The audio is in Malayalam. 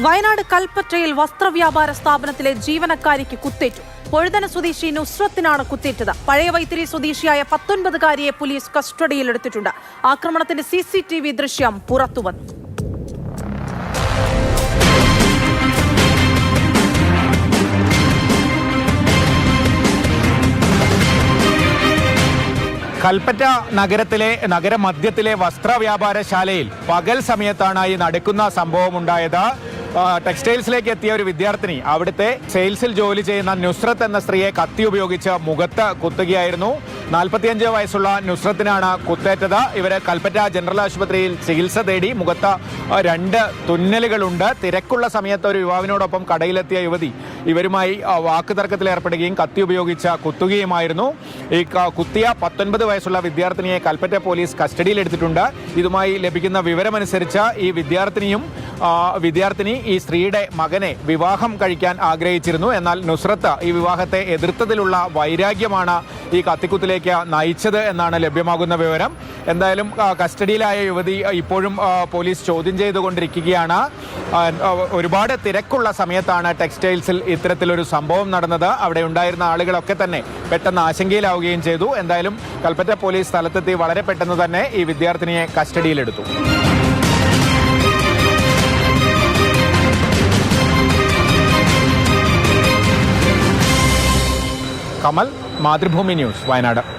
വയനാട് കൽപ്പറ്റയിൽ വസ്ത്രവ്യാപാര സ്ഥാപനത്തിലെ ജീവനക്കാരിക്ക് കുത്തേറ്റു. പൊഴുതന സ്വദേശി നുസ്രത്തിനാണ് കുത്തേറ്റത്. പഴയ വൈത്തിരി സ്വദേശിയായ 19-കാരിയെ പോലീസ് കസ്റ്റഡിയിലെടുത്തിട്ടുണ്ട്. ആക്രമണത്തിന്റെ CCTV ദൃശ്യം പുറത്തുവന്നു. കൽപ്പറ്റ നഗരമധ്യത്തിലെ വസ്ത്രവ്യാപാരശാലയിൽ പകൽ സമയത്താണ് ഈ നടക്കുന്ന സംഭവം ഉണ്ടായത്. ടെക്സ്റ്റൈൽസിലേക്ക് എത്തിയ ഒരു വിദ്യാർത്ഥിനി അവിടുത്തെ സെയിൽസിൽ ജോലി ചെയ്യുന്ന നുസ്രത്ത് എന്ന സ്ത്രീയെ കത്തി ഉപയോഗിച്ച് മുഖത്ത് കുത്തുകയായിരുന്നു. 45 വയസ്സുള്ള നുസ്രത്തിനാണ് കുത്തേറ്റത്. ഇവര് കൽപ്പറ്റ ജനറൽ ആശുപത്രിയിൽ ചികിത്സ തേടി. മുഖത്ത് 2 തുന്നലുകളുണ്ട്. തിരക്കുള്ള സമയത്ത് ഒരു യുവാവിനോടൊപ്പം കടയിലെത്തിയ യുവതി ഇവരുമായി വാക്കുതർക്കത്തിൽ ഏർപ്പെടുകയും കത്തി ഉപയോഗിച്ച് കുത്തുകയുമായിരുന്നു. ഈ കുത്തിയ 19 വയസ്സുള്ള വിദ്യാർത്ഥിനിയെ കൽപ്പറ്റ പോലീസ് കസ്റ്റഡിയിലെടുത്തിട്ടുണ്ട്. ഇതുമായി ലഭിക്കുന്ന വിവരമനുസരിച്ച് ഈ വിദ്യാർത്ഥിനി ഈ സ്ത്രീയുടെ മകനെ വിവാഹം കഴിക്കാൻ ആഗ്രഹിച്ചിരുന്നു. എന്നാൽ നുസ്രത്ത് ഈ വിവാഹത്തെ എതിർത്തതിലുള്ള വൈരാഗ്യമാണ് ഈ കത്തിക്കുത്തിലേക്ക് നയിച്ചത് എന്നാണ് ലഭ്യമാകുന്ന വിവരം. എന്തായാലും കസ്റ്റഡിയിലായ യുവതി ഇപ്പോഴും പോലീസ് ചോദ്യം ചെയ്തുകൊണ്ടിരിക്കുകയാണ്. ഒരുപാട് തിരക്കുള്ള സമയത്താണ് ടെക്സ്റ്റൈൽസിൽ ഇത്തരത്തിലൊരു സംഭവം നടന്നത്. അവിടെ ഉണ്ടായിരുന്ന ആളുകളൊക്കെ തന്നെ പെട്ടെന്ന് ആശങ്കയിലാവുകയും ചെയ്തു. എന്തായാലും കൽപ്പറ്റ പോലീസ് സ്ഥലത്തെത്തി വളരെ പെട്ടെന്ന് തന്നെ ഈ വിദ്യാർത്ഥിനിയെ കസ്റ്റഡിയിലെടുത്തു. കമൽ, മാതൃഭൂമി ന്യൂസ്, വയനാട്.